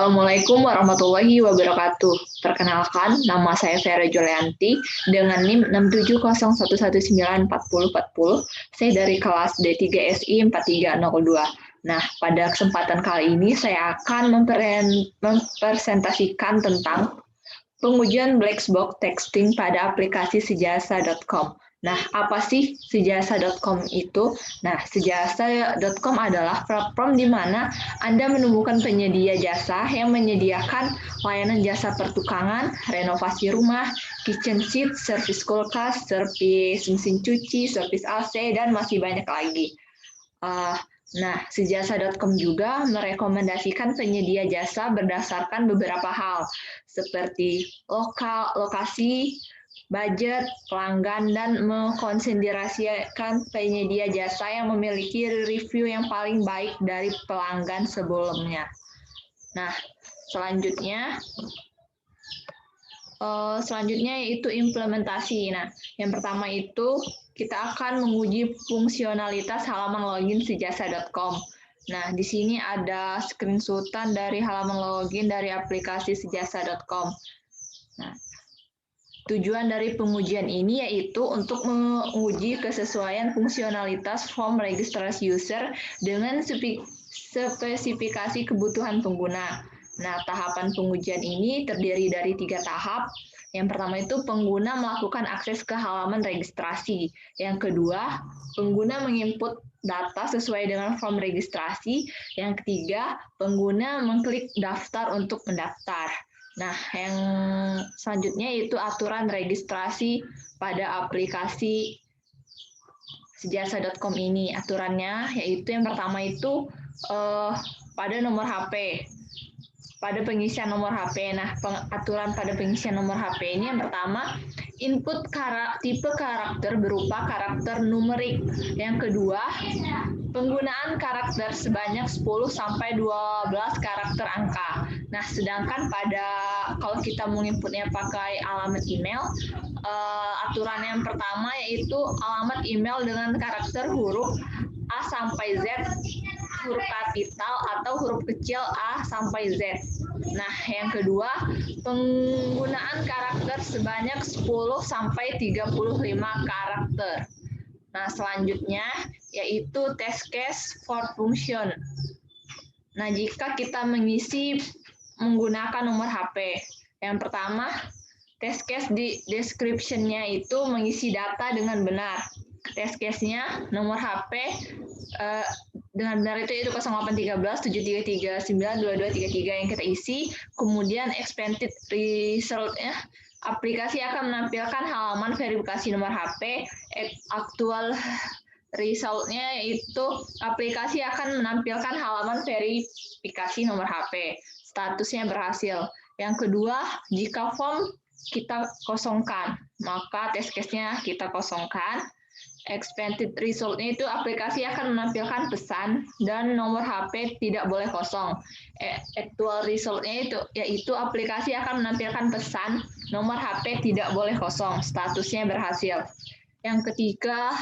Assalamualaikum warahmatullahi wabarakatuh. Perkenalkan, nama saya Vera Julianti dengan NIM 67011944040. Saya dari kelas D3SI 4302. Nah, pada kesempatan kali ini saya akan mempresentasikan tentang pengujian black box texting pada aplikasi sejasa.com. Nah, apa sih sejasa.com itu? Nah, sejasa.com adalah platform di mana Anda menemukan penyedia jasa yang menyediakan layanan jasa pertukangan, renovasi rumah, kitchen sheet, servis kulkas, servis mesin cuci, servis AC, dan masih banyak lagi. Nah, sejasa.com juga merekomendasikan penyedia jasa berdasarkan beberapa hal, seperti lokasi, budget, pelanggan, dan mengkonsiderasikan penyedia jasa yang memiliki review yang paling baik dari pelanggan sebelumnya. Nah, selanjutnya yaitu implementasi. Nah, yang pertama itu kita akan menguji fungsionalitas halaman login sejasa.com. Nah, di sini ada screenshotan dari halaman login dari aplikasi sejasa.com. Nah, tujuan dari pengujian ini yaitu untuk menguji kesesuaian fungsionalitas form registrasi user dengan spesifikasi kebutuhan pengguna. Nah, tahapan pengujian ini terdiri dari 3 tahap. Yang pertama itu pengguna melakukan akses ke halaman registrasi. Yang kedua, pengguna menginput data sesuai dengan form registrasi. Yang ketiga, pengguna mengklik daftar untuk mendaftar. Nah, yang selanjutnya itu aturan registrasi pada aplikasi sejasa.com ini. Aturannya yaitu yang pertama itu pada nomor HP. Pada pengisian nomor HP. Nah, aturan pada pengisian nomor HP ini yang pertama, input tipe karakter berupa karakter numerik. Yang kedua, penggunaan karakter sebanyak 10-12 karakter angka. Nah, sedangkan kalau kita menginputnya pakai alamat email, aturan yang pertama yaitu alamat email dengan karakter huruf A sampai Z, huruf kapital atau huruf kecil A sampai Z. Nah, yang kedua, penggunaan karakter sebanyak 10 sampai 35 karakter. Nah, selanjutnya yaitu test case for function. Nah, jika kita mengisi menggunakan nomor HP, yang pertama, test case di description-nya itu mengisi data dengan benar. Test case-nya nomor HP dengan benar itu 0813 7339 2233 yang kita isi. Kemudian expected result-nya, aplikasi akan menampilkan halaman verifikasi nomor HP. Actual result-nya yaitu aplikasi akan menampilkan halaman verifikasi nomor HP. Statusnya berhasil. Yang kedua, jika form kita kosongkan, maka test case-nya kita kosongkan. Expected result-nya itu aplikasi akan menampilkan pesan dan nomor HP tidak boleh kosong. Actual result-nya yaitu aplikasi akan menampilkan pesan, nomor HP tidak boleh kosong, statusnya berhasil. Yang ketiga,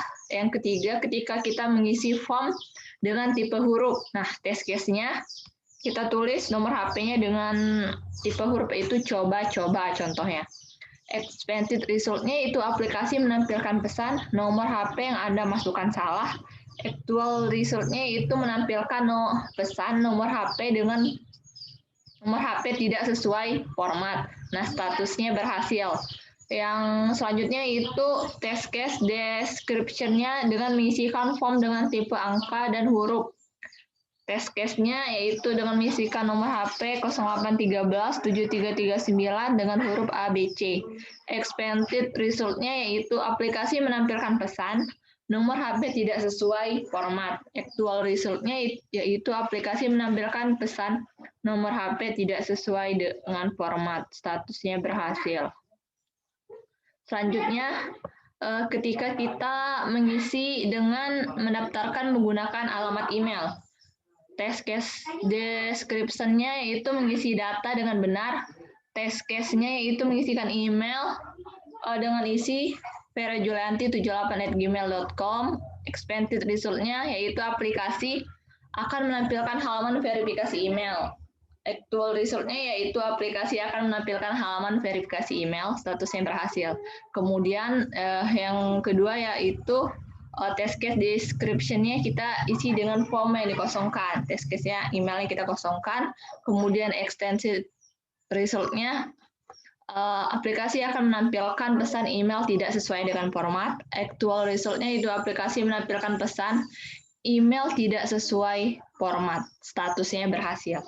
ketika kita mengisi form dengan tipe huruf. Nah, test case-nya kita tulis nomor HP-nya dengan tipe huruf itu coba-coba contohnya. Expected result-nya itu aplikasi menampilkan pesan, nomor HP yang Anda masukkan salah. Actual result-nya itu menampilkan pesan nomor HP dengan nomor HP tidak sesuai format. Nah, statusnya berhasil. Yang selanjutnya itu test case description-nya dengan mengisikan form dengan tipe angka dan huruf. Test case-nya yaitu dengan mengisikan nomor HP 0813 7339 dengan huruf ABC. Expected result-nya yaitu aplikasi menampilkan pesan, nomor HP tidak sesuai format. Actual result-nya yaitu aplikasi menampilkan pesan, nomor HP tidak sesuai dengan format. Statusnya berhasil. Selanjutnya, ketika kita mengisi dengan mendaftarkan menggunakan alamat email. Test case description-nya yaitu mengisi data dengan benar. Test case-nya yaitu mengisikan email dengan isi verajulianti78@gmail.com. Expected result-nya yaitu aplikasi akan menampilkan halaman verifikasi email. Actual resultnya yaitu aplikasi akan menampilkan halaman verifikasi email statusnya berhasil. Kemudian yang kedua yaitu test case description-nya kita isi dengan form yang dikosongkan. Test case-nya emailnya kita kosongkan. Kemudian extended result-nya aplikasi akan menampilkan pesan email tidak sesuai dengan format. Actual result-nya itu aplikasi menampilkan pesan email tidak sesuai format. Statusnya berhasil.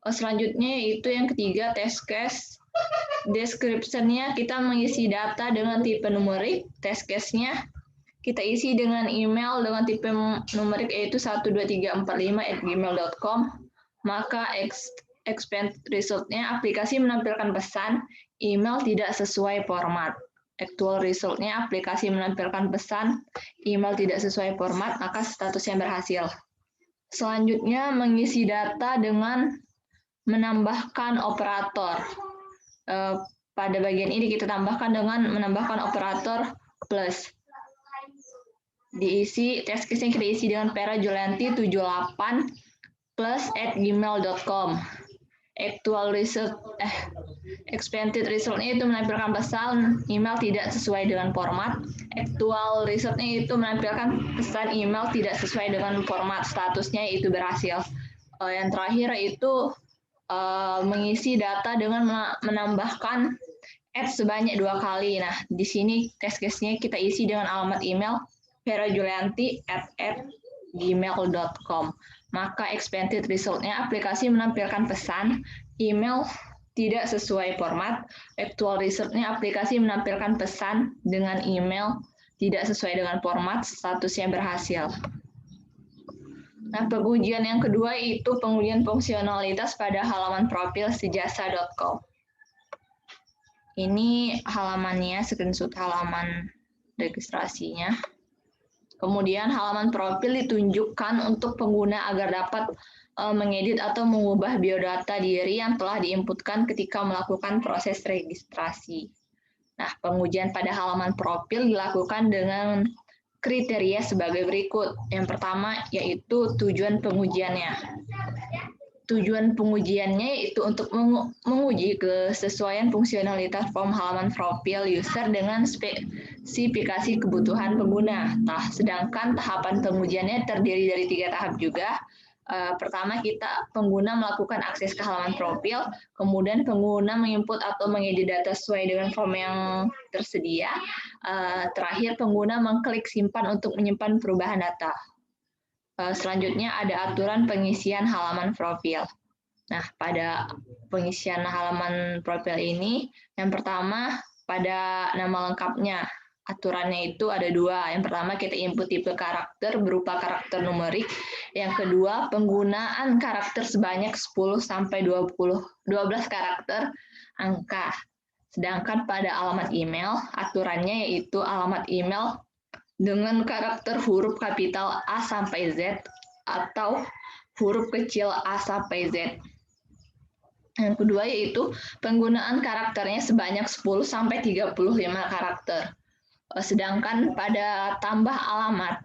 Selanjutnya itu yang ketiga, test case description-nya kita mengisi data dengan tipe numerik. Test case-nya kita isi dengan email dengan tipe numerik yaitu 12345@gmail.com. Maka expand result-nya aplikasi menampilkan pesan email tidak sesuai format. Actual result-nya aplikasi menampilkan pesan email tidak sesuai format, maka statusnya berhasil. Selanjutnya mengisi data dengan menambahkan operator. Pada bagian ini kita tambahkan dengan menambahkan operator plus. Diisi test case-nya kita isi dengan perajulianti78 plus @gmail.com. Actual result expanded result-nya itu menampilkan pesan email tidak sesuai dengan format. Actual result-nya itu menampilkan pesan email tidak sesuai dengan format. Statusnya itu berhasil. Yang terakhir itu mengisi data dengan menambahkan sebanyak 2 kali. Nah, di sini test case-nya kita isi dengan alamat email verajulianti@gmail.com. Maka expanded result-nya aplikasi menampilkan pesan email tidak sesuai format. Actual result-nya aplikasi menampilkan pesan dengan email tidak sesuai dengan format. Statusnya berhasil. Nah, pengujian yang kedua itu pengujian fungsionalitas pada halaman profil sejasa.com. Ini halamannya, screenshot halaman registrasinya. Kemudian halaman profil ditunjukkan untuk pengguna agar dapat mengedit atau mengubah biodata diri yang telah diinputkan ketika melakukan proses registrasi. Nah, pengujian pada halaman profil dilakukan dengan kriteria sebagai berikut. Yang pertama yaitu tujuan pengujiannya. Tujuan pengujiannya yaitu untuk menguji kesesuaian fungsionalitas form halaman profil user dengan spesifikasi kebutuhan pengguna. Sedangkan tahapan pengujiannya terdiri dari 3 tahap juga. Pertama, pengguna melakukan akses ke halaman profil, kemudian pengguna menginput atau mengedit data sesuai dengan form yang tersedia. Terakhir, pengguna mengklik simpan untuk menyimpan perubahan data. Selanjutnya ada aturan pengisian halaman profil. Nah, pada pengisian halaman profil ini, yang pertama pada nama lengkapnya. Aturannya itu ada 2. Yang pertama kita input tipe karakter berupa karakter numerik. Yang kedua penggunaan karakter sebanyak 10 sampai 12 karakter angka. Sedangkan pada alamat email, aturannya yaitu alamat email dengan karakter huruf kapital A sampai Z atau huruf kecil A sampai Z. Yang kedua yaitu penggunaan karakternya sebanyak 10 sampai 35 karakter. Sedangkan pada tambah alamat,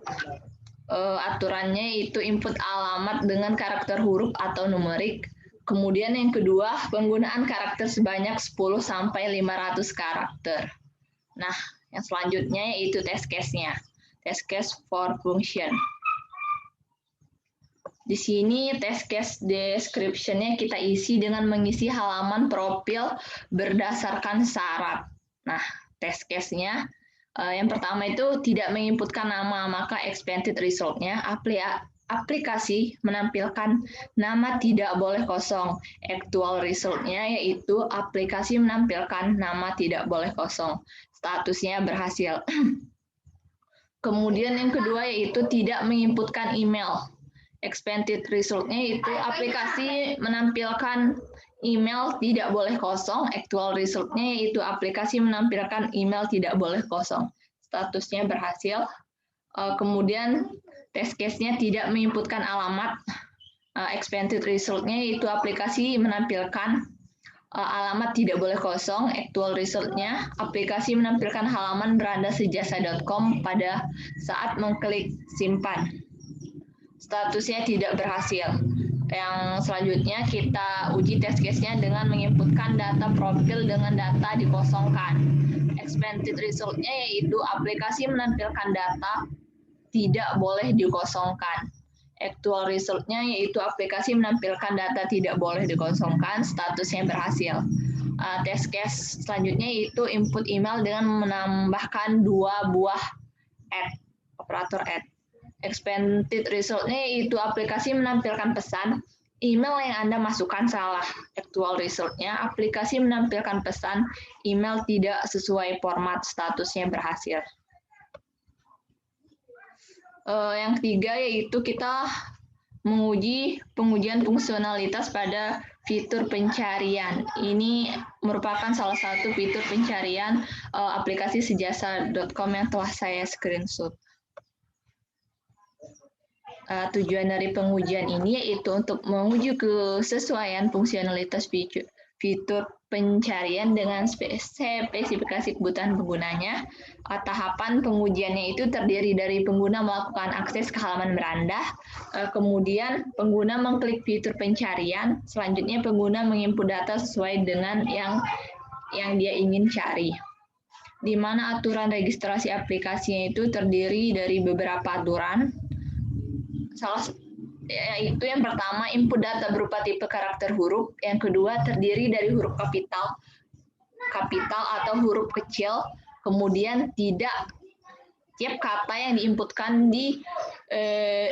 aturannya itu input alamat dengan karakter huruf atau numerik. Kemudian yang kedua, penggunaan karakter sebanyak 10 sampai 500 karakter. Nah, yang selanjutnya yaitu test case-nya. Test case for function. Di sini test case description-nya kita isi dengan mengisi halaman profil berdasarkan syarat. Nah, test case-nya yang pertama itu tidak menginputkan nama, maka expanded result-nya aplikasi menampilkan nama tidak boleh kosong. Actual result-nya yaitu aplikasi menampilkan nama tidak boleh kosong. Statusnya berhasil. Kemudian yang kedua yaitu tidak menginputkan email. Expanded result-nya itu aplikasi menampilkan email tidak boleh kosong. Actual result-nya yaitu aplikasi menampilkan email tidak boleh kosong. Statusnya berhasil. Kemudian test case-nya tidak menginputkan alamat. Expanded result-nya yaitu aplikasi menampilkan alamat tidak boleh kosong. Actual result-nya aplikasi menampilkan halaman beranda sejasa.com pada saat mengklik simpan. Statusnya tidak berhasil. Yang selanjutnya kita uji test case-nya dengan menginputkan data profil dengan data dikosongkan. Expected result-nya yaitu aplikasi menampilkan data tidak boleh dikosongkan. Actual result-nya yaitu aplikasi menampilkan data tidak boleh dikosongkan, statusnya berhasil. Test case selanjutnya yaitu input email dengan menambahkan 2 buah add, operator add. Expected result-nya yaitu aplikasi menampilkan pesan, email yang Anda masukkan salah. Actual result-nya aplikasi menampilkan pesan, email tidak sesuai format, statusnya berhasil. Yang ketiga yaitu kita menguji pengujian fungsionalitas pada fitur pencarian. Ini merupakan salah satu fitur pencarian aplikasi sejasa.com yang telah saya screenshot. Tujuan dari pengujian ini yaitu untuk menguji kesesuaian fungsionalitas fitur pencarian dengan spesifikasi kebutuhan penggunanya. Tahapan pengujiannya itu terdiri dari pengguna melakukan akses ke halaman beranda, kemudian pengguna mengklik fitur pencarian, selanjutnya pengguna menginput data sesuai dengan yang dia ingin cari. Di mana aturan registrasi aplikasinya itu terdiri dari beberapa aturan. Yaitu yang pertama, input data berupa tipe karakter huruf. Yang kedua, terdiri dari huruf kapital atau huruf kecil. Kemudian tiap kata yang diinputkan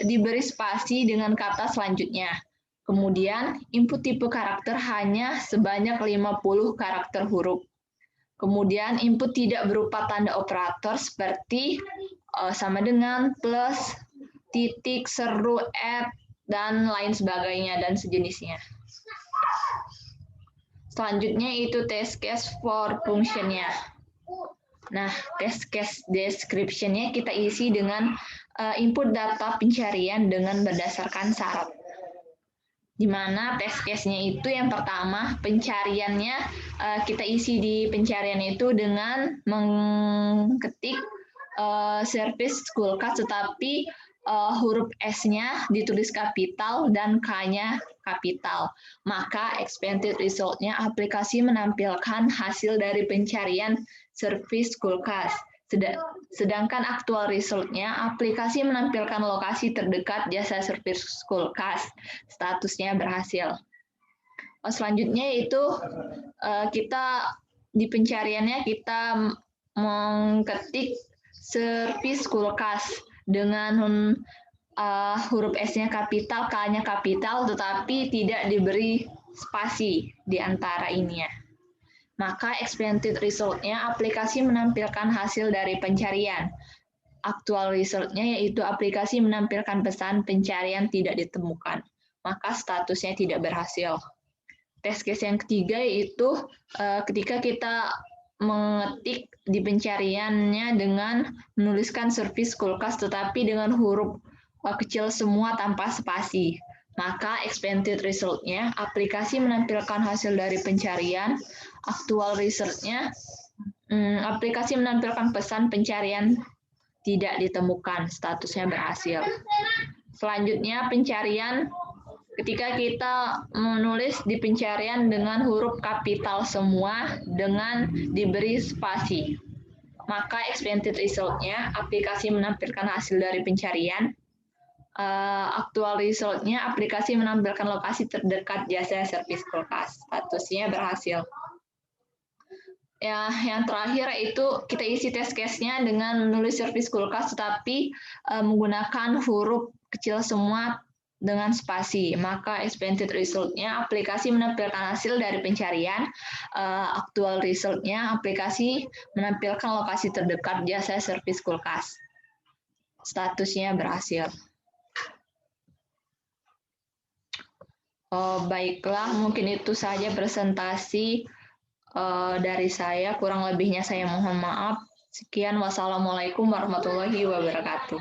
diberi spasi dengan kata selanjutnya. Kemudian, input tipe karakter hanya sebanyak 50 karakter huruf. Kemudian, input tidak berupa tanda operator seperti sama dengan, plus, titik, seru, add, dan lain sebagainya, dan sejenisnya. Selanjutnya itu test case for function-nya. Nah, test case description-nya kita isi dengan input data pencarian dengan berdasarkan syarat. Di mana test case-nya itu yang pertama, pencariannya kita isi di pencarian itu dengan mengetik service Schoolcast, tetapi huruf S-nya ditulis kapital dan K-nya kapital. Maka expected result-nya aplikasi menampilkan hasil dari pencarian service Schoolcast. Sedangkan actual result-nya aplikasi menampilkan lokasi terdekat jasa service Schoolcast. Statusnya berhasil. Selanjutnya itu kita di pencariannya kita mengetik service Schoolcast dengan huruf S-nya kapital, K-nya kapital, tetapi tidak diberi spasi di antara ininya. Maka expected result-nya aplikasi menampilkan hasil dari pencarian. Actual result-nya yaitu aplikasi menampilkan pesan pencarian tidak ditemukan. Maka statusnya tidak berhasil. Test case yang ketiga yaitu ketika kita mengetik di pencariannya dengan menuliskan service Schoolcast tetapi dengan huruf kecil semua tanpa spasi. Maka expected result-nya aplikasi menampilkan hasil dari pencarian. Actual result-nya aplikasi menampilkan pesan pencarian tidak ditemukan, statusnya berhasil. Selanjutnya pencarian. Ketika kita menulis di pencarian dengan huruf kapital semua dengan diberi spasi, maka expected result-nya aplikasi menampilkan hasil dari pencarian. Actual result-nya aplikasi menampilkan lokasi terdekat jasa service Schoolcast. Statusnya berhasil. Ya, yang terakhir itu kita isi test case-nya dengan menulis service Schoolcast tetapi menggunakan huruf kecil semua dengan spasi, maka expected result-nya aplikasi menampilkan hasil dari pencarian. Actual result-nya aplikasi menampilkan lokasi terdekat jasa service Schoolcast. Statusnya berhasil. Baiklah, mungkin itu saja presentasi dari saya. Kurang lebihnya saya mohon maaf. Sekian, wassalamualaikum warahmatullahi wabarakatuh.